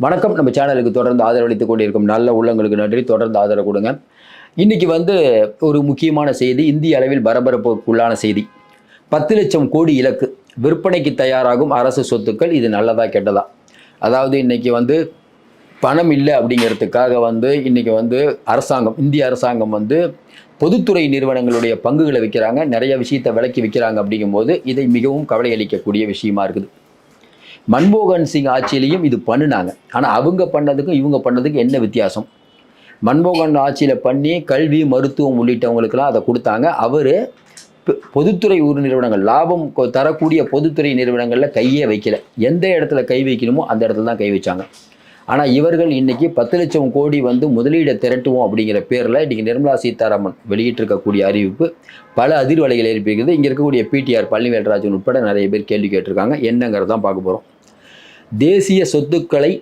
வணக்கம். நம்ம சேனலுக்கு தொடர்ந்து ஆதரவளித்துக் கொண்டிருக்கும் நல்ல உள்ளங்களுக்கு நன்றி. தொடர்ந்து ஆதரவு கொடுங்க. இன்னைக்கு ஒரு முக்கியமான செய்தி, இந்திய அளவில் பரபரப்புக்குள்ளான செய்தி. 10 லட்சம் கோடி இலக்கு, விற்பனைக்கு தயாராகும் அரசு சொத்துக்கள். இது நல்லதா கெட்டதா? அதாவது இன்னைக்கு பணம் இல்லை அப்படிங்கிறதுக்காக இன்னைக்கு அரசாங்கம், இந்திய அரசாங்கம் பொதுத்துறை நிறுவனங்களுடைய பங்குகளை விற்கிறாங்க, நிறைய விஷயத்தை விலைக்கு விற்கிறாங்க. அப்படிங்கும்போது இதை மிகவும் கவலை அளிக்கக்கூடிய விஷயமா இருக்குது. மன்மோகன் சிங் ஆட்சியிலையும் இது பண்ணினாங்க. ஆனால் அவங்க பண்ணதுக்கும் இவங்க பண்ணதுக்கும் என்ன வித்தியாசம்? மன்மோகன் ஆட்சியில் பண்ணி கல்வி, மருத்துவம் உள்ளிட்டவங்களுக்கெல்லாம் அதை கொடுத்தாங்க. அவர் பொதுத்துறை நிறுவனங்கள், லாபம் தரக்கூடிய பொதுத்துறை நிறுவனங்களில் கையே வைக்கல. எந்த இடத்துல கை வைக்கணுமோ அந்த இடத்துல தான் கை வச்சாங்க. ஆனால் இவர்கள் இன்றைக்கி 10 லட்சம் கோடி முதலீடை திரட்டுவோம் அப்படிங்கிற பேரில் இன்றைக்கி நிர்மலா சீதாராமன் வெளியிட்டிருக்கக்கூடிய அறிவிப்பு பல அதிர்வலைகள் ஏற்படுகிறது. இங்கே இருக்கக்கூடிய பிடிஆர் பழனிவேல்ராஜன் உட்பட நிறைய பேர் கேள்வி கேட்டிருக்காங்க. என்னங்கிறது தான் பார்க்க போகிறோம். தேசிய சொத்துக்களை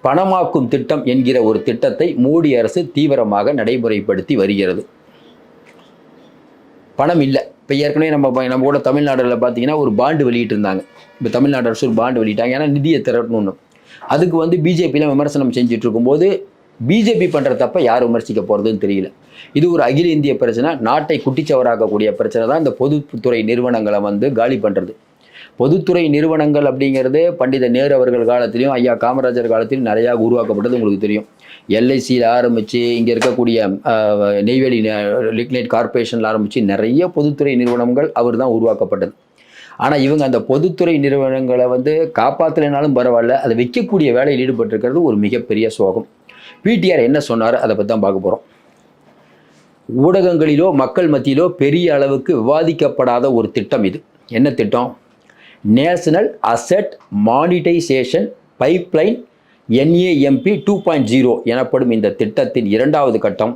பணமாக்கும் திட்டம் என்கிற ஒரு திட்டத்தை மோடி அரசு தீவிரமாக நடைமுறைப்படுத்தி வருகிறது. பணம் இல்லை. இப்போ ஏற்கனவே நம்ம கூட தமிழ்நாடுல பார்த்தீங்கன்னா ஒரு பாண்டு வெளியிட்டு இருந்தாங்க. இப்போ தமிழ்நாடு அரசு ஒரு பாண்டு வெளியிட்டாங்க, ஏன்னா நிதியை திரட்டணும்னு. அதுக்கு பிஜேபியில் விமர்சனம் செஞ்சுட்டு இருக்கும்போது பிஜேபி பண்ணுற தப்ப யார் விமர்சிக்க போகிறதுன்னு தெரியல. இது ஒரு அகில இந்திய பிரச்சனை, நாட்டை குட்டிச்சவராக்கக்கூடிய பிரச்சனை தான் இந்த பொதுத்துறை நிறுவனங்களை காலி பண்ணுறது. பொதுத்துறை நிறுவனங்கள் அப்படிங்கிறது பண்டித நேரு அவர்கள் காலத்திலையும் ஐயா காமராஜர் காலத்திலையும் நிறையா உருவாக்கப்பட்டது உங்களுக்கு தெரியும். எல்ஐசியில் ஆரம்பித்து இங்கே இருக்கக்கூடிய நெய்வேலி லிக்னைட் கார்பரேஷனில் ஆரம்பித்து நிறைய பொதுத்துறை நிறுவனங்கள் அவர் தான் உருவாக்கப்பட்டது. ஆனால் இவங்க அந்த பொதுத்துறை நிறுவனங்களை காப்பாற்றலைனாலும் பரவாயில்ல, அதை விற்கக்கூடிய வேலையில் ஈடுபட்டிருக்கிறது ஒரு மிகப்பெரிய சோகம். பிடிஆர் என்ன சொன்னார் அதை பற்றி தான் பார்க்க போகிறோம். ஊடகங்களிலோ மக்கள் மத்தியிலோ பெரிய அளவுக்கு விவாதிக்கப்படாத ஒரு திட்டம் இது. என்ன திட்டம்? National asset monetisation pipeline NAMP 2.0 எனப்படும் இந்த திட்டத்தின் 2வது கட்டம்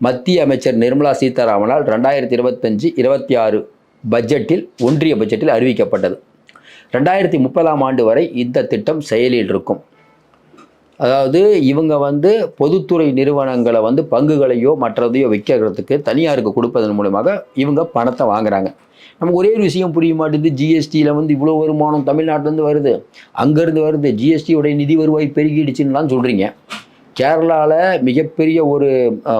மத்திய அமைச்சர் நிர்மலா சீதாராமனால் 2025-26 பட்ஜெட்டில், ஒன்றிய பட்ஜெட்டில் அறிவிக்கப்பட்டது. 2030ஆம் ஆண்டு வரை இந்த திட்டம் செயலில் இருக்கும். அதாவது இவங்க பொதுத்துறை நிறுவனங்களை பங்குகளையோ மற்றதையோ விற்கிறதுக்கு தனியாருக்கு கொடுப்பதன் மூலமாக இவங்க பணத்தை வாங்குறாங்க. நமக்கு ஒரே ஒரு விஷயம் புரிய மாட்டேங்குது. ஜிஎஸ்டியில் இவ்வளோ வருமானம் தமிழ்நாட்டிலேருந்து வருது, அங்கேருந்து வருது, ஜிஎஸ்டியோடைய நிதி வருவாய் பெருகிடுச்சுன்னெலாம் சொல்கிறீங்க. கேரளாவில் மிகப்பெரிய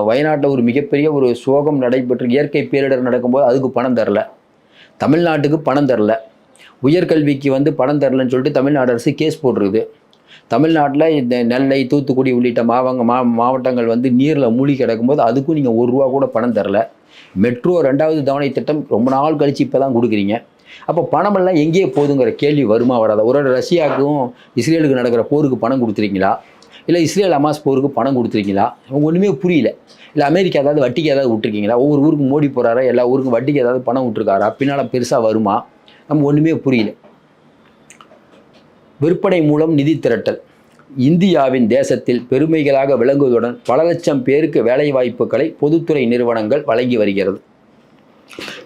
வயநாட்டில் ஒரு மிகப்பெரிய சோகம் நடைபெற்று இயற்கை பேரிடர் நடக்கும்போது அதுக்கு பணம் தரல, தமிழ்நாட்டுக்கு பணம் தரல, உயர்கல்விக்கு பணம் தரலன்னு சொல்லிட்டு தமிழ்நாடு அரசு கேஸ் போட்டுருக்குது. தமிழ்நாட்டில் இந்த நெல்லை, தூத்துக்குடி உள்ளிட்ட மாவட்டங்கள் நீரில் மூழ்கி கிடக்கும்போது அதுக்கும் நீங்கள் ₹1 கூட பணம் தரல. மெட்ரோ 2வது தவணை திட்டம் ரொம்ப நாள் கழித்து இப்போ தான் கொடுக்குறீங்க. அப்போ பணமெல்லாம் எங்கேயே போகுதுங்கிற கேள்வி வருமா வராதா? ஒரு ரஷ்யாவுக்கும் இஸ்ரேலுக்கு நடக்கிற போருக்கு பணம் கொடுத்துருக்கீங்களா? இல்லை இஸ்ரேல் ஹமாஸ் போருக்கு பணம் கொடுத்துருக்கீங்களா? அவங்க ஒன்றுமே புரியல. இல்லை அமெரிக்கா ஏதாவது வட்டிக்கு ஏதாவது விட்டுருக்கீங்களா? ஒவ்வொரு ஊருக்கும் மோடி போகிறாரா, எல்லா ஊருக்கும் வட்டிக்கு ஏதாவது பணம் விட்டுருக்காரா? பின்னால் பெருசாக வருமா? நம்ம ஒன்றுமே புரியல. விற்பனை மூலம் நிதி திரட்டல் இந்தியாவின் தேசத்தில் பெருமைகளாக விளங்குவதுடன் பல லட்சம் பேருக்கு வேலை வாய்ப்புகளை பொதுத்துறை நிறுவனங்கள் வழங்கி வருகிறது.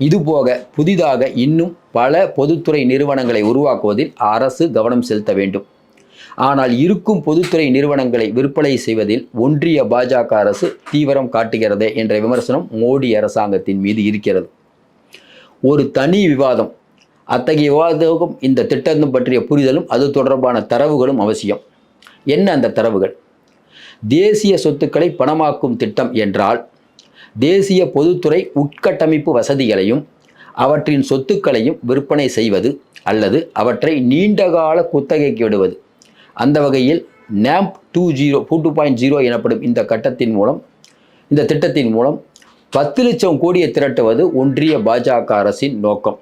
இதுபோக புதிதாக இன்னும் பல பொதுத்துறை நிறுவனங்களை உருவாக்குவதில் அரசு கவனம் செலுத்த வேண்டும். ஆனால் இருக்கும் பொதுத்துறை நிறுவனங்களை விற்பனை செய்வதில் ஒன்றிய பாஜக அரசு தீவிரம் காட்டுகிறதே என்ற விமர்சனம் மோடி அரசாங்கத்தின் மீது இருக்கிறது. ஒரு தனி விவாதம். அத்தகைய விவாதமும் இந்த திட்டம் பற்றிய புரிதலும் அது தொடர்பான தரவுகளும் அவசியம். என்ன அந்த தரவுகள்? தேசிய சொத்துக்களை பணமாக்கும் திட்டம் என்றால் தேசிய பொதுத்துறை உட்கட்டமைப்பு வசதிகளையும் அவற்றின் சொத்துக்களையும் விற்பனை செய்வது அல்லது அவற்றை நீண்டகால குத்தகைக்கு விடுவது. அந்த வகையில் NAMP 2.0 எனப்படும் இந்த திட்டத்தின் மூலம் 10 லட்சம் கோடியை திரட்டுவது ஒன்றிய பாஜக அரசின் நோக்கம்.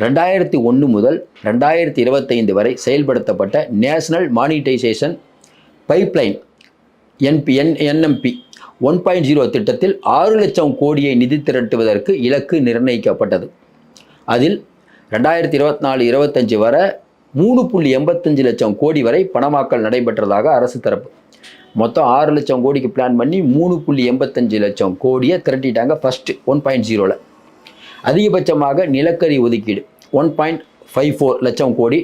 2001 முதல் 2025 வரை செயல்படுத்தப்பட்ட நேஷனல் மானிட்டைசேஷன் பைப்லைன் NMP 1.0 திட்டத்தில் 6 லட்சம் கோடியை நிதி திரட்டுவதற்கு இலக்கு நிர்ணயிக்கப்பட்டது. அதில் 2024-25 வரை 3.85 லட்சம் கோடி வரை பணமாக்கல் நடைபெற்றதாக அரசு தரப்பு. மொத்தம் 6 லட்சம் கோடிக்கு பிளான் பண்ணி 3.85 லட்சம் கோடியை திரட்டிட்டாங்க ஃபஸ்ட்டு 1.0ல். அதிகபட்சமாக நிலக்கரி ஒதுக்கீடு 1.54 லட்சம் கோடி,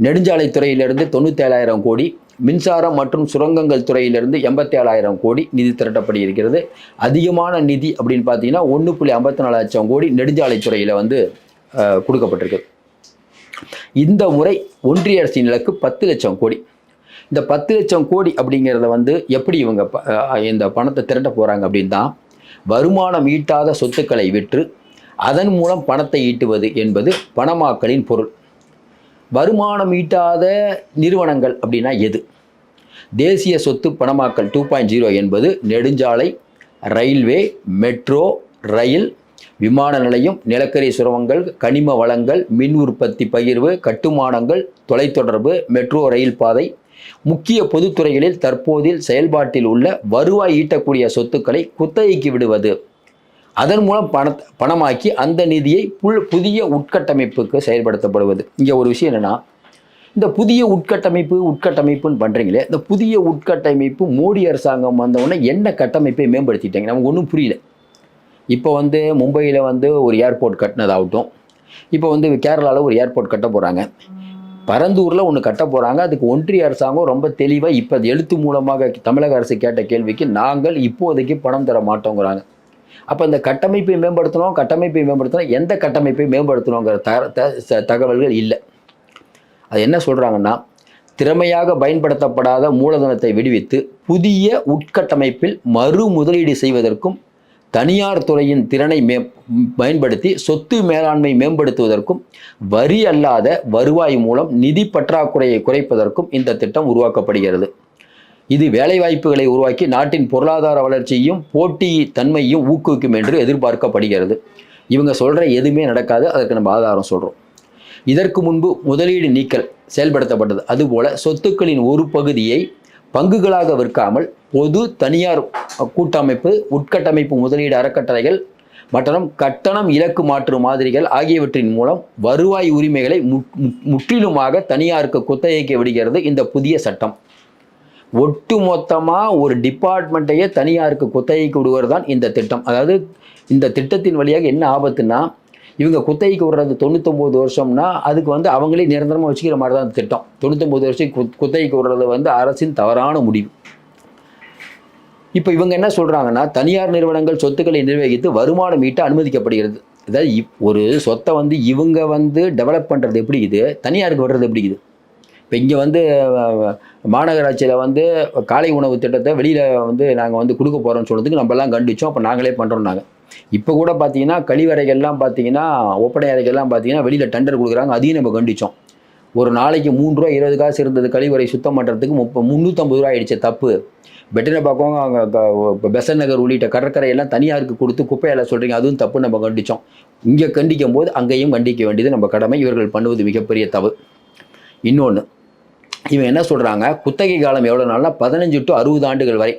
நெடுஞ்சாலைத்துறையிலிருந்து 97,000 கோடி, மின்சாரம் மற்றும் சுரங்கங்கள் துறையிலிருந்து 87,000 கோடி நிதி திரட்டப்படி இருக்கிறது. அதிகமான நிதி அப்படின்னு பார்த்தீங்கன்னா 1.54 லட்சம் கோடி நெடுஞ்சாலைத்துறையில் கொடுக்கப்பட்டிருக்கு. இந்த முறை ஒன்றிய அரசின் இலக்கு 10 லட்சம் கோடி. இந்த 10 லட்சம் கோடி அப்படிங்கிறத வந்து எப்படி இவங்க இந்த பணத்தை திரட்ட போகிறாங்க அப்படின்னு தான், வருமானம் ஈட்டாத சொத்துக்களை விற்று அதன் மூலம் பணத்தை ஈட்டுவது என்பது பணமாக்கலின் பொருள். வருமானம் ஈட்டாத நிறுவனங்கள் அப்படின்னா எது? தேசிய சொத்து பணமாக்கல் 2.0 என்பது நெடுஞ்சாலை, ரயில்வே, மெட்ரோ ரயில், விமான நிலையம், நிலக்கரி சுரங்கங்கள், கனிம வளங்கள், மின் உற்பத்தி பகிர்வு, கட்டுமானங்கள், தொலைத்தொடர்பு, மெட்ரோ ரயில் பாதை, முக்கிய பொதுத்துறைகளில் தற்போதில் செயல்பாட்டில் உள்ள வருவாய் ஈட்டக்கூடிய சொத்துக்களை குத்தகைக்கு விடுவது, அதன் மூலம் பணமாக்கி அந்த நிதியை புதிய உட்கட்டமைப்புக்கு செயல்படுத்தப்படுவது. இங்கே ஒரு விஷயம் என்னென்னா, இந்த புதிய உட்கட்டமைப்புன்னு பண்ணுறீங்களே, இந்த புதிய உட்கட்டமைப்பு மோடி அரசாங்கம் வந்தவுடனே என்ன கட்டமைப்பை மேம்படுத்திட்டாங்க நமக்கு ஒன்றும் புரியல. இப்போ வந்து மும்பையில் வந்து ஒரு ஏர்போர்ட் கட்டினதாகட்டும், இப்போ வந்து கேரளாவில் ஒரு ஏர்போர்ட் கட்ட போகிறாங்க, பரந்தூரில் ஒன்று கட்ட போகிறாங்க. அதுக்கு ஒன்றிய அரசாங்கம் ரொம்ப தெளிவாக இப்போ எழுத்து மூலமாக தமிழக அரசு கேட்ட கேள்விக்கு நாங்கள் இப்போதைக்கு பணம் தர மாட்டோங்கிறாங்க. அப்போ இந்த கட்டமைப்பை மேம்படுத்தணும், எந்த கட்டமைப்பை மேம்படுத்தணுங்கிற தகவல்கள் இல்லை. அது என்ன சொல்கிறாங்கன்னா, திறமையாக பயன்படுத்தப்படாத மூலதனத்தை விடுவித்து புதிய உட்கட்டமைப்பில் மறு முதலீடு செய்வதற்கும், தனியார் துறையின் திறனை பயன்படுத்தி சொத்து மேலாண்மை மேம்படுத்துவதற்கும், வரி அல்லாத வருவாய் மூலம் நிதி பற்றாக்குறையை குறைப்பதற்கும் இந்த திட்டம் உருவாக்கப்படுகிறது. இது வேலைவாய்ப்புகளை உருவாக்கி நாட்டின் பொருளாதார வளர்ச்சியையும் போட்டி தன்மையையும் ஊக்குவிக்கும் என்று எதிர்பார்க்கப்படுகிறது. இவங்க சொல்கிற எதுவுமே நடக்காது, அதற்கு நம்ம ஆதாரம் சொல்கிறோம். இதற்கு முன்பு முதலீடு நீக்கல் செயல்படுத்தப்பட்டது. அதுபோல சொத்துக்களின் ஒரு பகுதியை பங்குகளாக விற்காமல் பொது தனியார் கூட்டமைப்பு, உட்கட்டமைப்பு முதலீடு அறக்கட்டளைகள் மற்றும் கட்டணம் இலக்கு மாற்று மாதிரிகள் ஆகியவற்றின் மூலம் வருவாய் உரிமைகளை முற்றிலுமாக தனியாருக்கு குத்தகைக்கு விடுகிறது இந்த புதிய சட்டம். ஒட்டு மொத்தமாக ஒரு டிபார்ட்மெண்ட்டையே தனியாருக்கு குத்தகைக்கு விடுவது தான் இந்த திட்டம். அதாவது இந்த திட்டத்தின் வழியாக என்ன ஆபத்துன்னா, இவங்க குத்தகைக்கு விடுறது 99 வருஷம்னா அதுக்கு வந்து அவங்களே நிரந்தரமாக வச்சுக்கிற மாதிரி தான் திட்டம். 99 வருஷம் குத்தகைக்கு விடுறது வந்து அரசின் தவறான முடிவு. இப்போ இவங்க என்ன சொல்கிறாங்கன்னா, தனியார் நிறுவனங்கள் சொத்துக்களை நிர்வகித்து வருமானம் ஈட்ட அனுமதிக்கப்படுகிறது. அதாவது ஒரு சொத்தை வந்து இவங்க வந்து டெவலப் பண்ணுறது எப்படி இது, தனியாருக்கு விடுறது எப்படி இது. இப்போ இங்கே வந்து மாநகராட்சியில் வந்து காலை உணவு திட்டத்தை வெளியில் வந்து நாங்கள் வந்து கொடுக்க போகிறோம்னு சொல்கிறதுக்கு நம்மலாம் கண்டிச்சோம். அப்போ நாங்களே பண்ணுறோம். நாங்கள் இப்போ கூட பார்த்தீங்கன்னா கழிவறைகள்லாம் பார்த்தீங்கன்னா, ஒப்படை அறைகள்லாம் பார்த்தீங்கன்னா வெளியில் டெண்டர் கொடுக்குறாங்க, அதையும் நம்ம கண்டித்தோம். ஒரு நாளைக்கு 3 ரூபா 20 காசு இருந்தது கழிவறை சுத்தம் பண்ணுறதுக்கு 350 ரூபா ஆகிடுச்சு. தப்பு. பெட்டின பக்கம் பெசன் நகர் உள்ளிட்ட கடற்கரையெல்லாம் தனியாருக்கு கொடுத்து குப்பையெல்லாம் சொல்கிறீங்க, அதுவும் தப்பு. நம்ம கண்டித்தோம். இங்கே கண்டிக்கும் போது அங்கேயும் கண்டிக்க வேண்டியது நம்ம கடமை. இவர்கள் பண்ணுவது மிகப்பெரிய தவறு. இன்னொன்று, இவன் என்ன சொல்கிறாங்க, குத்தகை காலம் எவ்வளோ நாள்னா 15 to 60 ஆண்டுகள் வரை.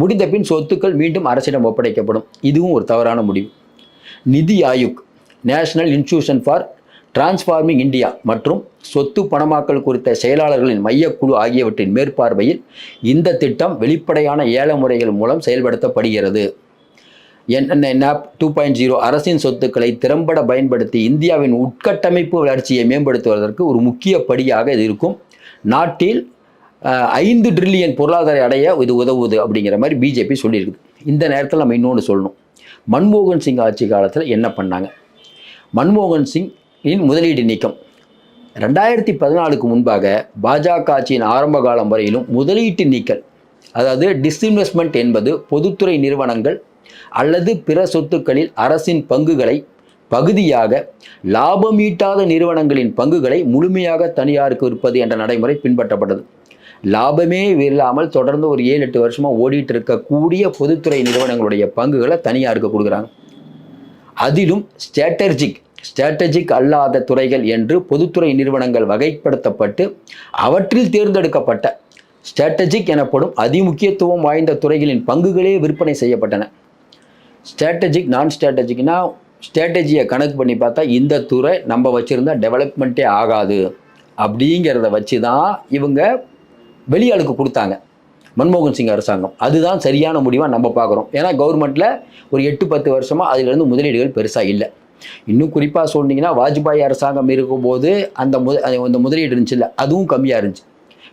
முடிந்த பின் சொத்துக்கள் மீண்டும் அரசிடம் ஒப்படைக்கப்படும். இதுவும் ஒரு தவறான முடிவு. நிதி Aayog, national institution for transforming India மற்றும் சொத்து பணமாக்கல் குறித்த செயலாளர்களின் மையக்குழு ஆகியவற்றின் மேற்பார்வையில் இந்த திட்டம் வெளிப்படையான ஏல முறைகள் மூலம் செயல்படுத்தப்படுகிறது. NAP 2.0 அரசின் சொத்துக்களை திறம்பட பயன்படுத்தி இந்தியாவின் உட்கட்டமைப்பு வளர்ச்சியை மேம்படுத்துவதற்கு ஒரு முக்கிய படியாக இது இருக்கும். நாட்டில் 5 ட்ரில்லியன் பொருளாதார அடைய இது உதவுது அப்படிங்கிற மாதிரி பிஜேபி சொல்லியிருக்குது. இந்த நேரத்தில் நம்ம இன்னொன்று சொல்லணும். மன்மோகன் சிங் ஆட்சி காலத்தில் என்ன பண்ணாங்க? மன்மோகன் சிங்கின் முதலீடு நீக்கம் 2014க்கு முன்பாக பாஜக ஆட்சியின் ஆரம்ப காலம் வரையிலும் முதலீட்டு நீக்கல், அதாவது டிஸ்இன்வெஸ்ட்மெண்ட் என்பது பொதுத்துறை நிறுவனங்கள் அல்லது பிற சொத்துக்களில் அரசின் பங்குகளை பகுதியாக லாபம் ஈட்டாத நிறுவனங்களின் பங்குகளை முழுமையாக தனியாருக்கு விற்பது என்ற நடைமுறை பின்பற்றப்பட்டது. லாபமே இல்லாமல் தொடர்ந்து ஒரு 7-8 வருஷமாக ஓடிட்டு இருக்கக்கூடிய பொதுத்துறை நிறுவனங்களுடைய பங்குகளை தனியாருக்கு கொடுக்குறாங்க. அதிலும் ஸ்ட்ராட்டஜிக் அல்லாத துறைகள் என்று பொதுத்துறை நிறுவனங்கள் வகைப்படுத்தப்பட்டு அவற்றில் தேர்ந்தெடுக்கப்பட்ட ஸ்ட்ராட்டஜிக் எனப்படும் அதிமுக்கியத்துவம் வாய்ந்த துறைகளின் பங்குகளே விற்பனை செய்யப்பட்டன. ஸ்ட்ராட்டஜிக், நான் ஸ்ட்ராட்டஜிக்னா ஸ்ட்ராட்டஜியை கணக்கு பண்ணி பார்த்தா இந்த துறை நம்ம வச்சுருந்தா டெவலப்மெண்ட்டே ஆகாது அப்படிங்கிறத வச்சு தான் இவங்க வெளியாளுக்கு கொடுத்தாங்க மன்மோகன் சிங் அரசாங்கம். அதுதான் சரியான முடிவாக நம்ம பார்க்குறோம். ஏன்னா கவர்மெண்ட்டில் ஒரு 8-10 வருஷமாக அதிலிருந்து முதலீடுகள் பெருசாக இல்லை. இன்னும் குறிப்பாக சொன்னீங்கன்னா வாஜ்பாய் அரசாங்கம் இருக்கும்போது அந்த முதலீடு இருந்துச்சு இல்லை, அதுவும் கம்மியாக இருந்துச்சு.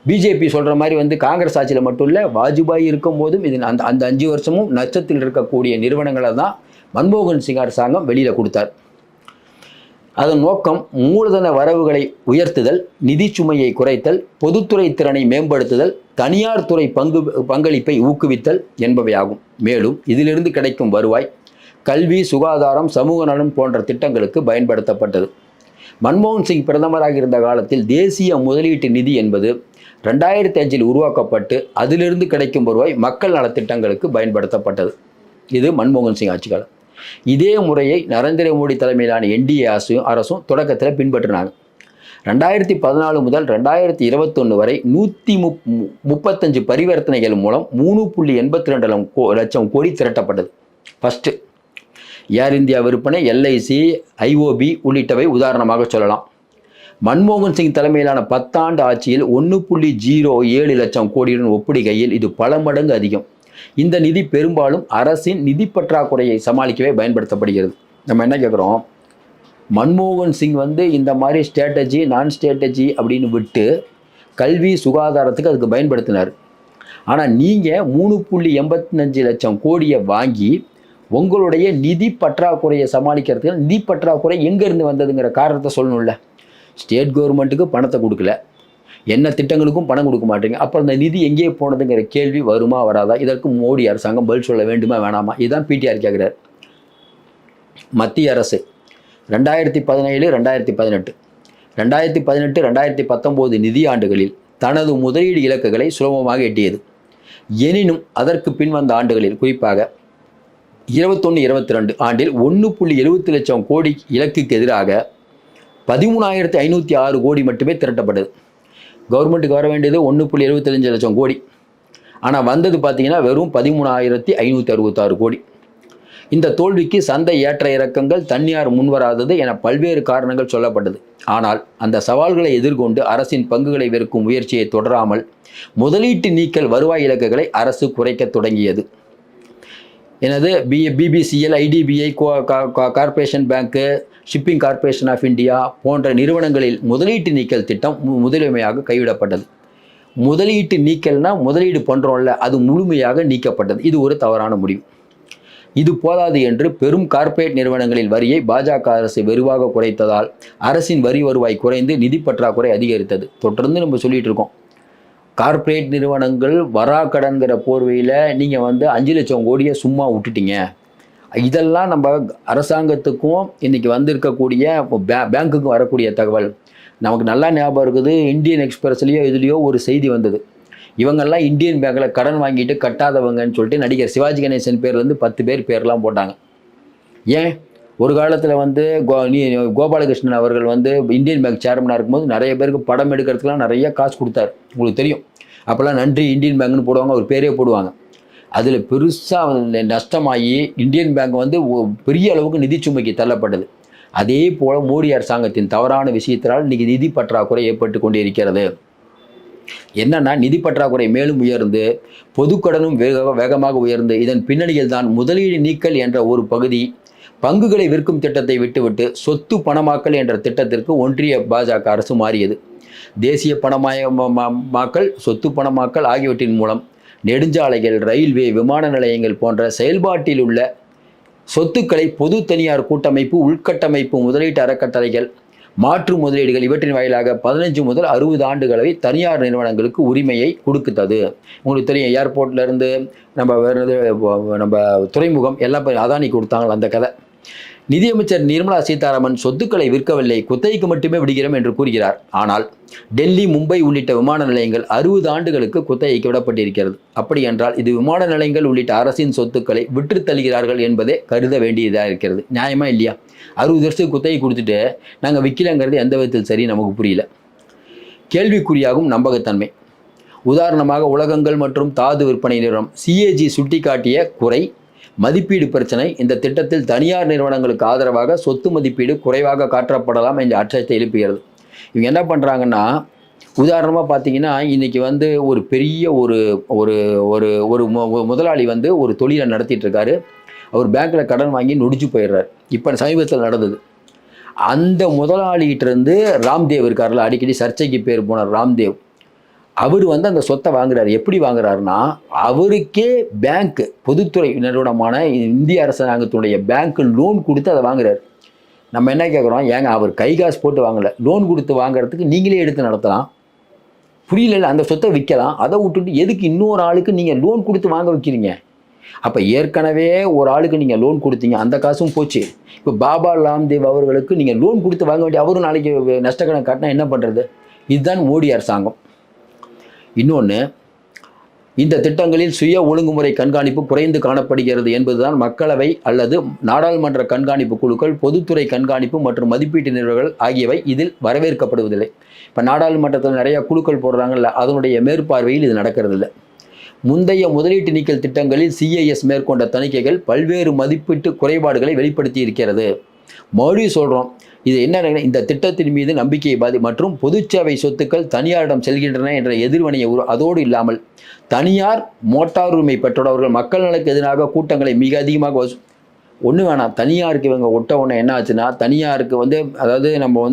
பிஜேபி சொல்கிற மாதிரி வந்து காங்கிரஸ் ஆட்சியில் மட்டும் இல்லை, வாஜ்பாய் இருக்கும்போதும் இது அந்த 5 வருஷமும் நஷ்டத்தில் இருக்கக்கூடிய நிறுவனங்களை தான் மன்மோகன் சிங் அரசாங்கம் வெளியில் கொடுத்தார். அதன் நோக்கம் மூலதன வரவுகளை உயர்த்துதல், நிதி சுமையை குறைத்தல், பொதுத்துறை திறனை மேம்படுத்துதல், தனியார் துறை பங்களிப்பை ஊக்குவித்தல் என்பவையாகும். மேலும் இதிலிருந்து கிடைக்கும் வருவாய் கல்வி, சுகாதாரம், சமூக நலன் போன்ற திட்டங்களுக்கு பயன்படுத்தப்பட்டது. மன்மோகன் சிங் பிரதமராக இருந்த காலத்தில் தேசிய முதலீட்டு நிதி என்பது 2005 உருவாக்கப்பட்டு அதிலிருந்து கிடைக்கும் வருவாய் மக்கள் நலத்திட்டங்களுக்கு பயன்படுத்தப்பட்டது. இது மன்மோகன் சிங் ஆட்சி காலம். இதே முறையை நரேந்திர மோடி தலைமையிலான NDA அரசும் தொடக்கத்தில் பின்பற்றினாங்க. 2014 முதல் 2021 வரை 135 பரிவர்த்தனைகள் மூலம் 3.82 லட்சம் கோடி திரட்டப்பட்டது. ஃபஸ்ட்டு ஏர் இந்தியா விற்பனை, LIC, IOB உள்ளிட்டவை உதாரணமாக சொல்லலாம். மன்மோகன் சிங் தலைமையிலான 10 ஆண்டு ஆட்சியில் 1.07 லட்சம் கோடியுடன் ஒப்பிடுகையில் இது பல மடங்கு அதிகம். இந்த நிதி பெரும்பாலும் அரசின் நிதி பற்றாக்குறையை சமாளிக்கவே பயன்படுத்தப்படுகிறது. நம்ம என்ன கேட்குறோம், மன்மோகன் சிங் இந்த மாதிரி ஸ்ட்ராட்டஜி, நான் ஸ்ட்ராட்டஜி அப்படின்னு விட்டு கல்வி, சுகாதாரத்துக்கு அதுக்கு பயன்படுத்தினார். ஆனால் நீங்கள் 3.85 லட்சம் கோடியை வாங்கி உங்களுடைய நிதி பற்றாக்குறையை சமாளிக்கிறதுக்கு நிதி பற்றாக்குறை எங்கேருந்து வந்ததுங்கிற காரணத்தை சொல்லணும்ல. ஸ்டேட் கவர்மெண்ட்டுக்கு பணத்தை கொடுக்கல, என்ன திட்டங்களுக்கும் பணம் கொடுக்க மாட்டீங்க. அப்புறம் அந்த நிதி எங்கே போனதுங்கிற கேள்வி வருமா வராதா? இதற்கு மோடி அரசாங்கம் பதில் சொல்ல வேண்டுமா வேணாமா? இதுதான் PTR கேட்குறாரு. மத்திய அரசு 2017, 2018, 2018, 2019 நிதியாண்டுகளில் தனது முதலீடு இலக்குகளை சுலபமாக எட்டியது. எனினும் அதற்கு பின் வந்த ஆண்டுகளில், குறிப்பாக 21-22 ஆண்டில் 1.70 லட்சம் கோடி இலக்குக்கு எதிராக 13,506 கோடி மட்டுமே திரட்டப்பட்டது. கவர்மெண்ட்டுக்கு வர வேண்டியது 1.75 லட்சம் கோடி, ஆனால் வந்தது பார்த்தீங்கன்னா வெறும் 13,566 கோடி. இந்த தோல்விக்கு சந்தை ஏற்ற இறக்கங்கள், தனியார் முன்வராதது என பல்வேறு காரணங்கள் சொல்லப்பட்டது. ஆனால் அந்த சவால்களை எதிர்கொண்டு அரசின் பங்குகளை விற்கும் முயற்சியை தொடராமல் முதலீட்டு நீக்கல் வருவாய் இலக்குகளை அரசு குறைக்க தொடங்கியது. எனது BBCL, IDBI, corporation bank, shipping corporation of India போன்ற நிறுவனங்களில் முதலீட்டு நீக்கல் திட்டம் முழுமையாக கைவிடப்பட்டது. முதலீட்டு நீக்கல்னா முதலீடு பண்ணுறோம்ல, அது முழுமையாக நீக்கப்பட்டது. இது ஒரு தவறான முடிவு. இது போதாது என்று பெரும் கார்ப்பரேட் நிறுவனங்களின் வரியை பாஜக அரசு வெறுவாக குறைத்ததால் அரசின் வரி வருவாய் குறைந்து நிதி பற்றாக்குறை அதிகரித்தது. தொடர்ந்து நம்ம சொல்லிட்டு இருக்கோம், கார்ப்பரேட் நிறுவனங்கள் வராக்கடன்கிற போர்வையில் நீங்கள் 5 லட்சம் கோடியை சும்மா விட்டுட்டீங்க. இதெல்லாம் நம்ம அரசாங்கத்துக்கும் இன்றைக்கி வந்திருக்கக்கூடிய பேங்க்குக்கும் வரக்கூடிய தகவல். நமக்கு நல்லா ஞாபகம் இருக்குது, இந்தியன் எக்ஸ்பிரஸ்லேயோ இதுலேயோ ஒரு செய்தி வந்தது. இவங்கெல்லாம் இந்தியன் பேங்கில் கடன் வாங்கிட்டு கட்டாதவங்கன்னு சொல்லிட்டு நடிகர் சிவாஜி கணேசன் பேர்லேருந்து 10 பேர்லாம் போட்டாங்க. ஏன் ஒரு காலத்தில் கோபாலகிருஷ்ணன் அவர்கள் இந்தியன் பேங்க் சேர்மனாக இருக்கும்போது நிறைய பேருக்கு படம் எடுக்கிறதுக்கெலாம் நிறைய காசு கொடுத்தாரு. உங்களுக்கு தெரியும், அப்போல்லாம் நன்றி இந்தியன் பேங்க்னு போடுவாங்க, ஒரு பேரே போடுவாங்க. அதில் பெருசாக நஷ்டமாகி இந்தியன் பேங்க் பெரிய அளவுக்கு நிதி சுமைக்கு தள்ளப்பட்டது. அதே போல் மோடி அரசாங்கத்தின் தவறான விஷயத்தினால் இன்றைக்கி நிதி பற்றாக்குறை ஏற்பட்டு கொண்டே இருக்கிறது. என்னன்னா, நிதி பற்றாக்குறை மேலும் உயர்ந்து பொதுக்கடனும் வேகமாக உயர்ந்து இதன் பின்னணியில் தான் முதலீடு நீக்கல் என்ற ஒரு பகுதி பங்குகளை விற்கும் திட்டத்தை விட்டுவிட்டு சொத்து பணமாக்கல் என்ற திட்டத்திற்கு ஒன்றிய பாஜக அரசு மாறியது. தேசிய பணமயமாக்கல், சொத்து பணமாக்கல் ஆகியவற்றின் மூலம் நெடுஞ்சாலைகள், ரயில்வே, விமான நிலையங்கள் போன்ற செயல்பாட்டில் உள்ள சொத்துக்களை பொது தனியார் கூட்டமைப்பு, உள்கட்டமைப்பு, முதலீட்டு அறக்கட்டளைகள், மாற்று முதலீடுகள் இவற்றின் வாயிலாக 15 முதல் 60 ஆண்டுகளை தனியார் நிறுவனங்களுக்கு உரிமையை கொடுக்குது. உங்களுக்கு தெரியும், ஏர்போர்ட்லேருந்து நம்ம துறைமுகம் எல்லாம் அதானி கொடுத்தாங்க அந்த கதை. நிதியமைச்சர் நிர்மலா சீதாராமன் சொத்துக்களை விற்கவில்லை, குத்தகைக்கு மட்டுமே விடுகிறோம் என்று கூறுகிறார். ஆனால் டெல்லி, மும்பை உள்ளிட்ட விமான நிலையங்கள் 60 ஆண்டுகளுக்கு குத்தகைக்கு விடப்பட்டிருக்கிறது. அப்படி என்றால் இது விமான நிலையங்கள் உள்ளிட்ட அரசின் சொத்துக்களை விற்று தள்ளுகிறார்கள் என்பதே கருத வேண்டியதாக இருக்கிறது. நியாயமா இல்லையா? 60 வருஷத்துக்கு குத்தகை கொடுத்துட்டு நாங்கள் விற்கலங்கிறது எந்த விதத்தில் சரி நமக்கு புரியல. கேள்விக்குறியாகும் நம்பகத்தன்மை. உதாரணமாக உலகங்கள் மற்றும் தாது விற்பனை நிறுவனம் CAG சுட்டிக்காட்டிய குறை மதிப்பீடு பிரச்சனை. இந்த திட்டத்தில் தனியார் நிறுவனங்களுக்கு ஆதரவாக சொத்து மதிப்பீடு குறைவாக காட்டப்படலாம் என்ற அச்சத்தை எழுப்புகிறது. இவங்க என்ன பண்ணுறாங்கன்னா, உதாரணமாக பார்த்தீங்கன்னா, இன்றைக்கி ஒரு பெரிய ஒரு முதலாளி ஒரு தொழிலை நடத்திட்டு இருக்காரு. அவர் பேங்க்கில் கடன் வாங்கி நொடிச்சு போயிடுறார். இப்போ சமீபத்தில் நடந்தது. அந்த முதலாளிகிட்டேருந்து ராம்தேவ் இருக்கார்ல, அடிக்கடி சர்ச்சைக்கு பேர் போனார் ராம்தேவ், அவர் அந்த சொத்தை வாங்குறாரு. எப்படி வாங்குறாருன்னா, அவருக்கே பேங்க், பொதுத்துறை நிறுவனமான இந்திய அரசாங்கத்துடைய பேங்க் லோன் கொடுத்து அதை வாங்குறாரு. நம்ம என்ன கேட்குறோம், ஏங்க அவர் கை காசு போட்டு வாங்கலை, லோன் கொடுத்து வாங்குறதுக்கு நீங்களே எடுத்து நடத்தலாம், புரியல, அந்த சொத்தை விற்கலாம், அதை விட்டுட்டு எதுக்கு இன்னொரு ஆளுக்கு நீங்கள் லோன் கொடுத்து வாங்க வைக்கிறீங்க? அப்போ ஏற்கனவே ஒரு ஆளுக்கு நீங்கள் லோன் கொடுத்தீங்க, அந்த காசும் போச்சு. இப்போ பாபா ராம்தேவ் அவர்களுக்கு நீங்கள் லோன் கொடுத்து வாங்க வேண்டிய, அவரும் நாளைக்கு நஷ்டக்கணக்கு காட்டினா என்ன பண்ணுறது? இதுதான் மோடி அரசாங்கம். இன்னொன்று, இந்த திட்டங்களில் சுய ஒழுங்குமுறை கண்காணிப்பு குறைந்து காணப்படுகிறது என்பதுதான். மக்களவை அல்லது நாடாளுமன்ற கண்காணிப்பு குழுக்கள், பொதுத்துறை கண்காணிப்பு மற்றும் மதிப்பீட்டு நிறுவனங்கள் ஆகியவை இதில் வரவேற்கப்படுவதில்லை. இப்போ நாடாளுமன்றத்தில் நிறைய குழுக்கள் போடுறாங்கல்ல, அதனுடைய மேற்பார்வையில் இது நடக்கிறது இல்லை. முந்தைய முதலீட்டு நீக்கல் திட்டங்களில் சிஐஎஸ் மேற்கொண்ட தணிக்கைகள் பல்வேறு மதிப்பீட்டு குறைபாடுகளை வெளிப்படுத்தி இருக்கிறது. மறுபடியும் சொல்கிறோம், இது என்ன, இந்த திட்டத்தின் மீது நம்பிக்கையை மற்றும் பொதுச்சேவை சொத்துக்கள் தனியாரிடம் செல்கின்றன என்ற எதிர்வினையை அதோடு இல்லாமல் தனியார் மோட்டார் உரிமை பெற்றவர்கள் மக்கள் நலனுக்கு எதிராக கூட்டங்களை மிக அதிகமாக ஒன்று வேணாம், தனியாருக்கு இவங்க ஒட்ட ஒன்று என்ன ஆச்சுன்னா, தனியாருக்கு அதாவது நம்ம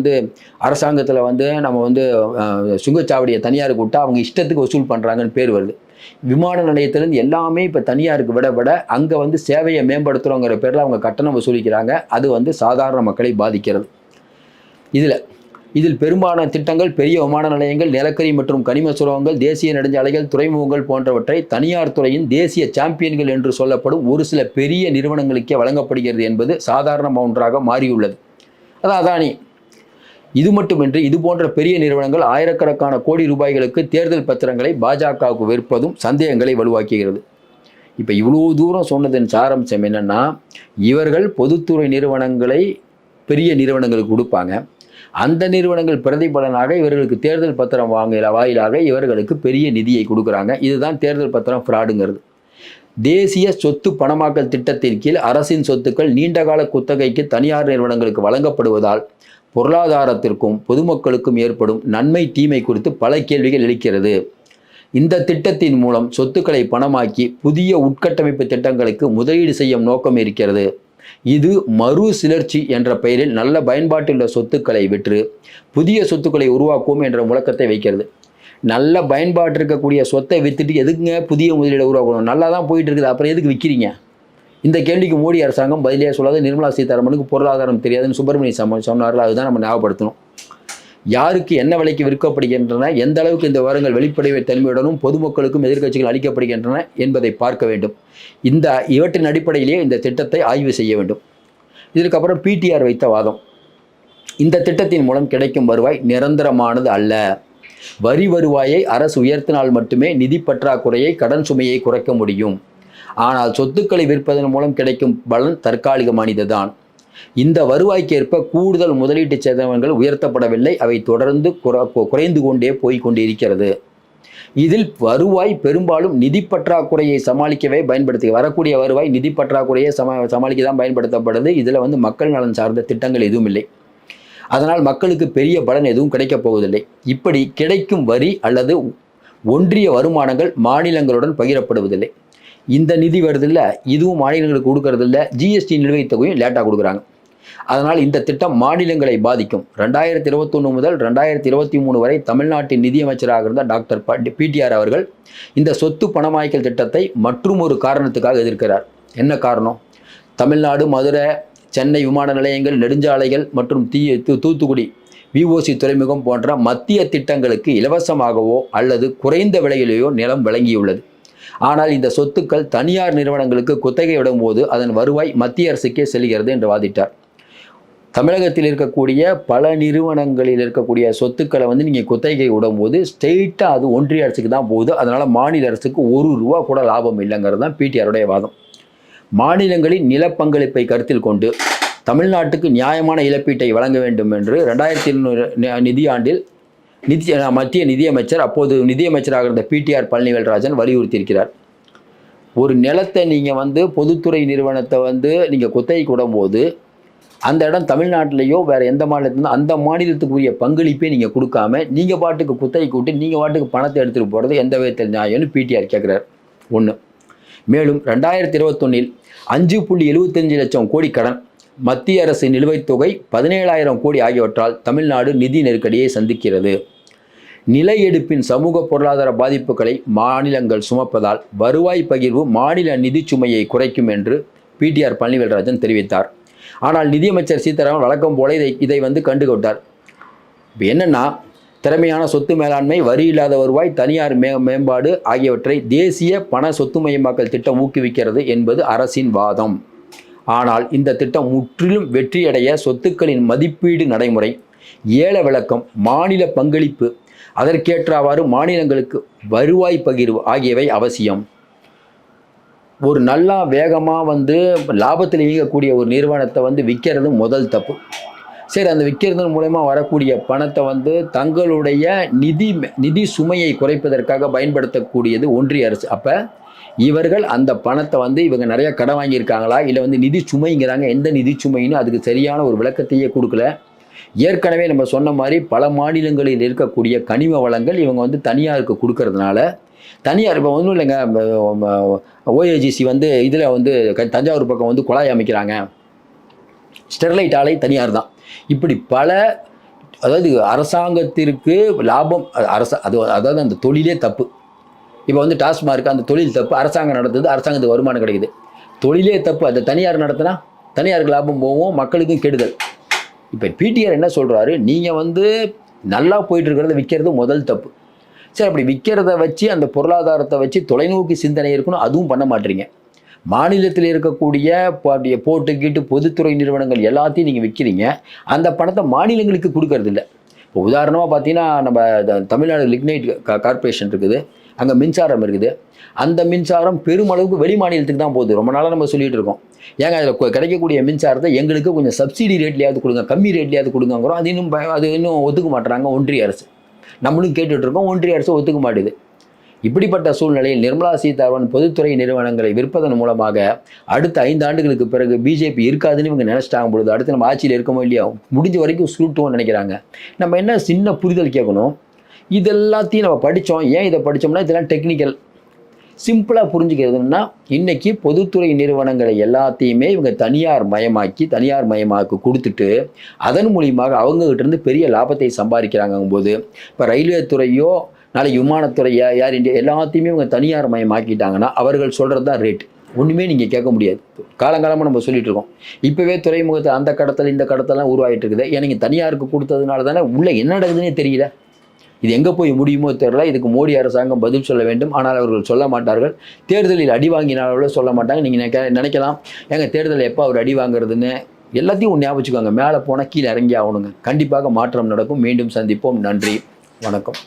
அரசாங்கத்தில் நம்ம சுங்கச்சாவடியை தனியாருக்கு விட்டால் அவங்க இஷ்டத்துக்கு வசூல் பண்ணுறாங்கன்னு பேர் வருது. விமான நிலையத்திலேருந்து எல்லாமே இப்போ தனியாருக்கு விட அங்கே சேவையை மேம்படுத்துகிறோங்கிற பேரில் அவங்க கட்டணம் வசூலிக்கிறாங்க. அது சாதாரண மக்களை பாதிக்கிறது. இதில் பெரும்பாலான திட்டங்கள் பெரிய விமான நிலையங்கள், நிலக்கரி மற்றும் கனிம சுரங்கங்கள், தேசிய நெடுஞ்சாலைகள், துறைமுகங்கள் போன்றவற்றை தனியார் துறையின் தேசிய சாம்பியன்கள் என்று சொல்லப்படும் ஒரு சில பெரிய நிறுவனங்களுக்கே வழங்கப்படுகிறது என்பது சாதாரண ஒன்றாக மாறியுள்ளது. அதானி. இது மட்டுமின்றி இது போன்ற பெரிய நிறுவனங்கள் ஆயிரக்கணக்கான கோடி ரூபாய்களுக்கு தேர்தல் பத்திரங்களை பாஜகவுக்கு விற்பதும் சந்தேகங்களை வலுவாக்குகிறது. இப்போ இவ்வளோ தூரம் சொன்னதன் சாராம்சம் என்னென்னா, இவர்கள் பொதுத்துறை நிறுவனங்களை பெரிய நிறுவனங்களுக்கு கொடுப்பாங்க, அந்த நிறுவனங்கள் பிரதிபலனாக இவர்களுக்கு தேர்தல் பத்திரம் வாயிலாக இவர்களுக்கு பெரிய நிதியை கொடுக்குறாங்க. இதுதான் தேர்தல் பத்திரம் ஃப்ராடுங்கிறது. தேசிய சொத்து பணமாக்கல் திட்டத்தின் கீழ் அரசின் சொத்துக்கள் நீண்டகால குத்தகைக்கு தனியார் நிறுவனங்களுக்கு வழங்கப்படுவதால் பொருளாதாரத்திற்கும் பொதுமக்களுக்கும் ஏற்படும் நன்மை தீமை குறித்து பல கேள்விகள் எழுக்கிறது. இந்த திட்டத்தின் மூலம் சொத்துக்களை பணமாக்கி புதிய உட்கட்டமைப்பு திட்டங்களுக்கு முதலீடு செய்யும் நோக்கம் இருக்கிறது. இது மறுசுழற்சி என்ற பெயரில் நல்ல பயன்பாட்டுள்ள சொத்துக்களை விற்று புதிய சொத்துக்களை உருவாக்குவோம் என்ற முழக்கத்தை வைக்கிறது. நல்ல பயன்பாட்டு இருக்கக்கூடிய சொத்தை விற்றுட்டு எதுக்குங்க புதிய முதலீடை உருவாக்கணும்? நல்லா தான் போயிட்டு இருக்குது, அப்புறம் எதுக்கு விற்கிறீங்க? இந்த கேள்விக்கு மோடி அரசாங்கம் பதிலே சொல்லாது. நிர்மலா சீதாராமனுக்கு பொருளாதாரம் தெரியாதுன்னு சுப்பிரமணிய சொன்னார்கள். அதுதான் நம்ம ஞாபகப்படுத்தணும். யாருக்கு என்ன விலைக்கு விற்கப்படுகின்றன, எந்த அளவுக்கு இந்த விவரங்கள் வெளிப்படை தன்மையுடனும் பொதுமக்களுக்கும் எதிர்க்கட்சிகள் அளிக்கப்படுகின்றன என்பதை பார்க்க வேண்டும். இவற்றின் அடிப்படையிலேயே இந்த திட்டத்தை ஆய்வு செய்ய வேண்டும். இதற்கப்புறம் பிடிஆர் வைத்த வாதம், இந்த திட்டத்தின் மூலம் கிடைக்கும் வருவாய் நிரந்தரமானது அல்ல. வரி வருவாயை அரசு உயர்த்தினால் மட்டுமே நிதி பற்றாக்குறையை, கடன் சுமையை குறைக்க முடியும். ஆனால் சொத்துக்களை விற்பதன் மூலம் கிடைக்கும் பலன் தற்காலிகமானதுதான். இந்த வருவாய்க்கேற்ப கூடுதல் முதலீட்டு செலவுகள் உயர்த்தப்படவில்லை, அவை தொடர்ந்து குறைந்து கொண்டே போய்கொண்டிருக்கிறது. இதில் வருவாய் பெரும்பாலும் நிதி பற்றாக்குறையை சமாளிக்கவே வரக்கூடிய வருவாய் நிதி பற்றாக்குறையை சமாளிக்க தான் பயன்படுத்தப்படுது. இதில் மக்கள் நலன் சார்ந்த திட்டங்கள் எதுவும் இல்லை. அதனால் மக்களுக்கு பெரிய பலன் எதுவும் கிடைக்கப் போவதில்லை. இப்படி கிடைக்கும் வரி அல்லது ஒன்றிய வருமானங்கள் மாநிலங்களுடன் பகிரப்படுவதில்லை. இந்த நிதி வருதில்லை, இதுவும் மாநிலங்களுக்கு கொடுக்கறதில்ல. ஜிஎஸ்டி நிலுவைத் தொகையும் லேட்டாக கொடுக்குறாங்க. அதனால் இந்த திட்டம் மாநிலங்களை பாதிக்கும். 2021 முதல் 2023 வரை தமிழ்நாட்டின் நிதியமைச்சராக இருந்த டாக்டர் பிடிஆர் அவர்கள் இந்த சொத்து பணமாக்கல் திட்டத்தை மற்றும் ஒரு காரணத்துக்காக எதிர்க்கிறார். என்ன காரணம்? தமிழ்நாடு, மதுரை, சென்னை விமான நிலையங்கள், நெடுஞ்சாலைகள் மற்றும் தூத்துக்குடி விஓசி துறைமுகம் போன்ற மத்திய திட்டங்களுக்கு இலவசமாகவோ அல்லது குறைந்த விலையிலேயோ நிலம் வழங்கியுள்ளது. ஆனால் இந்த சொத்துக்கள் தனியார் நிறுவனங்களுக்கு குத்தகை விடும்போது அதன் வருவாய் மத்திய அரசுக்கே செல்கிறது என்று வாதிட்டார். தமிழகத்தில் இருக்கக்கூடிய பல நிறுவனங்களில் இருக்கக்கூடிய சொத்துக்களை நீங்கள் குத்தகை விடும்போது ஸ்ட்ரெயிட்டாக அது ஒன்றிய அரசுக்கு தான் போகுது. அதனால் மாநில அரசுக்கு ₹1 கூட லாபம் இல்லைங்கிறது தான் பிடிஆருடைய வாதம். மாநிலங்களின் நிலப்பங்களிப்பை கருத்தில் கொண்டு தமிழ்நாட்டுக்கு நியாயமான இழப்பீட்டை வழங்க வேண்டும் என்று 2002 நிதியாண்டில் மத்திய நிதியமைச்சர், அப்போது நிதியமைச்சராக இருந்த பிடிஆர் பழனிவேல்ராஜன் வலியுறுத்தியிருக்கிறார். ஒரு நிலத்தை நீங்கள் பொதுத்துறை நிறுவனத்தை நீங்கள் குத்தகைக்கு விடும்போது அந்த இடம் தமிழ்நாட்டிலேயோ வேறு எந்த மாநிலத்திலும் அந்த மாநிலத்துக்குரிய பங்களிப்பே நீங்கள் கொடுக்காம நீங்கள் பாட்டுக்கு குத்தகைக்கு விட்டு நீங்கள் பாட்டுக்கு பணத்தை எடுத்துகிட்டு போகிறது எந்த விதத்தில் நியாயம்னு பிடிஆர் கேட்குறார். ஒன்று. மேலும் 2021 5.75 லட்சம் கோடி கடன், மத்திய அரசு நிலுவைத் தொகை 17,000 கோடி ஆகியவற்றால் தமிழ்நாடு நிதி நெருக்கடியை சந்திக்கிறது. நில எடுப்பின் சமூக பொருளாதார பாதிப்புகளை மாநிலங்கள் சுமப்பதால் வருவாய் பகிர்வு மாநில நிதி சுமையை குறைக்கும் என்று பிடிஆர் பழனிவேல்ராஜன் தெரிவித்தார். ஆனால் நிதியமைச்சர் சீதாராமன் வழக்கம் போல இதை வந்து கண்டுகொண்டார். இப்போ என்னென்னா, திறமையான சொத்து மேலாண்மை, வரி இல்லாத வருவாய், தனியார் மேம்பாடு ஆகியவற்றை தேசிய பண சொத்துமயமாக்கல் திட்டம் ஊக்குவிக்கிறது என்பது அரசின் வாதம். ஆனால் இந்த திட்டம் முற்றிலும் வெற்றியடைய சொத்துக்களின் மதிப்பீடு நடைமுறை, ஏல விளக்கம், மாநில பங்களிப்பு, அதற்கேற்றவாறு மாநிலங்களுக்கு வருவாய் பகிர்வு ஆகியவை அவசியம். ஒரு நல்லா வேகமாக வந்து லாபத்தில் இயங்கக்கூடிய ஒரு நிறுவனத்தை வந்து விற்கிறது முதல் தப்பு. சரி, அந்த விற்கிறதன் மூலமா வரக்கூடிய பணத்தை வந்து தங்களுடைய நிதி சுமையை குறைப்பதற்காக பயன்படுத்தக்கூடியது ஒன்றிய அரசு. அப்போ இவர்கள் அந்த பணத்தை வந்து இவங்க நிறைய கடன் வாங்கியிருக்காங்களா, இல்லை வந்து நிதி சுமைங்கிறாங்க, எந்த நிதி சுமைன்னு அதுக்கு சரியான ஒரு விளக்கத்தையே கொடுக்கல. ஏற்கனவே நம்ம சொன்ன மாதிரி பல மாநிலங்களில் இருக்கக்கூடிய கனிம வளங்கள் இவங்க வந்து தனியாருக்கு கொடுக்கறதுனால, தனியார் இப்போ ஒன்றும் இல்லைங்க, ஓஏஜிசி வந்து இதில் வந்து தஞ்சாவூர் பக்கம் வந்து குழாய் அமைக்கிறாங்க, ஸ்டெர்லைட் ஆலை தனியார் தான். இப்படி பல, அதாவது அரசாங்கத்திற்கு லாபம், அதாவது அந்த தொழிலே தப்பு. இப்போ வந்து டாஸ்மார்க் அந்த தொழில் தப்பு, அரசாங்கம் நடத்துது, அரசாங்கத்துக்கு வருமானம் கிடைக்குது. தொழிலே தப்பு, அதை தனியார் நடத்தினா தனியாருக்கு லாபம் போகும், மக்களுக்கும் கெடுதல். இப்போ பிடிஆர் என்ன சொல்கிறாரு, நீங்கள் வந்து நல்லா போயிட்டு இருக்கிறத விற்கிறது முதல் தப்பு. சரி, அப்படி விற்கிறத வச்சு அந்த பொருளாதாரத்தை வச்சு தொலைநோக்கி சிந்தனை இருக்கணும், அதுவும் பண்ண மாட்டீங்க. மாநிலத்தில் இருக்கக்கூடிய போட்டுக்கிட்டு பொதுத்துறை நிறுவனங்கள் எல்லாத்தையும் நீங்கள் விற்கிறீங்க, அந்த பணத்தை மாநிலங்களுக்கு கொடுக்கறது இல்லை. இப்போ உதாரணமாக பார்த்தீங்கன்னா, நம்ம தமிழ்நாடு லிக்னைட் கார்பரேஷன் இருக்குது, அங்கே மின்சாரம் இருக்குது. அந்த மின்சாரம் பெருமளவுக்கு வெளி மாநிலத்துக்கு தான் போகுது. ரொம்ப நாளாக நம்ம சொல்லிகிட்டு இருக்கோம், ஏங்க அதில் கிடைக்கக்கூடிய மின்சாரத்தை எங்களுக்கு கொஞ்சம் சப்சிடி ரேட்லையாவது கொடுங்க, கம்மி ரேட்லையாவது கொடுங்கிறோம். அது இன்னும் ஒத்துக்க மாட்டுறாங்க ஒன்றிய அரசு. நம்மளும் கேட்டுட்ருக்கோம், ஒன்றிய அரசு ஒத்துக்க மாட்டேது. இப்படிப்பட்ட சூழ்நிலையில் நிர்மலா சீதாராமன் பொதுத்துறை நிறுவனங்களை விற்பதன் மூலமாக அடுத்த 5 ஆண்டுகளுக்கு பிறகு பிஜேபி இருக்காதுன்னு இவங்க நினச்சிட்டாங்க பொழுது, அடுத்து நம்ம ஆட்சியில் இருக்கமோ இல்லையா, முடிஞ்ச வரைக்கும் சுருட்டுவோம்னு நினைக்கிறாங்க. நம்ம என்ன சின்ன புரிதல் கேட்கணும், இதெல்லாத்தையும் நம்ம படித்தோம். ஏன் இதை படித்தோம்னா, இதெல்லாம் டெக்னிக்கல். சிம்பிளாக புரிஞ்சுக்கிறதுனா, இன்றைக்கி பொதுத்துறை நிறுவனங்களை எல்லாத்தையுமே இவங்க தனியார் மயமாக்கி கொடுத்துட்டு அதன் மூலியமாக அவங்ககிட்டருந்து பெரிய லாபத்தை சம்பாதிக்கிறாங்கும்போது, இப்போ ரயில்வே துறையோ நாளைக்கு விமானத்துறை, ஏர் இந்தியா எல்லாத்தையுமே இவங்க தனியார் மயமாக்கிட்டாங்கன்னா அவர்கள் சொல்கிறது தான் ரேட். ஒன்றுமே நீங்கள் கேட்க முடியாது. காலங்காலமாக நம்ம சொல்லிட்டு இருக்கோம், இப்போவே துறைமுகத்தை அந்த கடத்தல் இந்த கடத்தலாம் உருவாகிட்டு இருக்குது. ஏன் நீங்கள் தனியாருக்கு கொடுத்ததுனால தானே உள்ளே என்ன நடக்குதுன்னே தெரியல. இது எங்கே போய் முடியுமோ தெரியல. இதுக்கு மோடி அரசாங்கம் பதில் சொல்ல வேண்டும், ஆனால் அவர்கள் சொல்ல மாட்டார்கள். தேர்தலில் அடி வாங்கினாலும் சொல்ல மாட்டாங்க. நீங்கள் நினைக்கலாம், ஏங்க தேர்தலில் எப்போ அவர் அடி வாங்குறதுன்னு. எல்லாத்தையும் ஞாபகம் வச்சுக்கோங்க, மேலே போனால் கீழே இறங்கி ஆகணுங்க. கண்டிப்பாக மாற்றம் நடக்கும். மீண்டும் சந்திப்போம். நன்றி, வணக்கம்.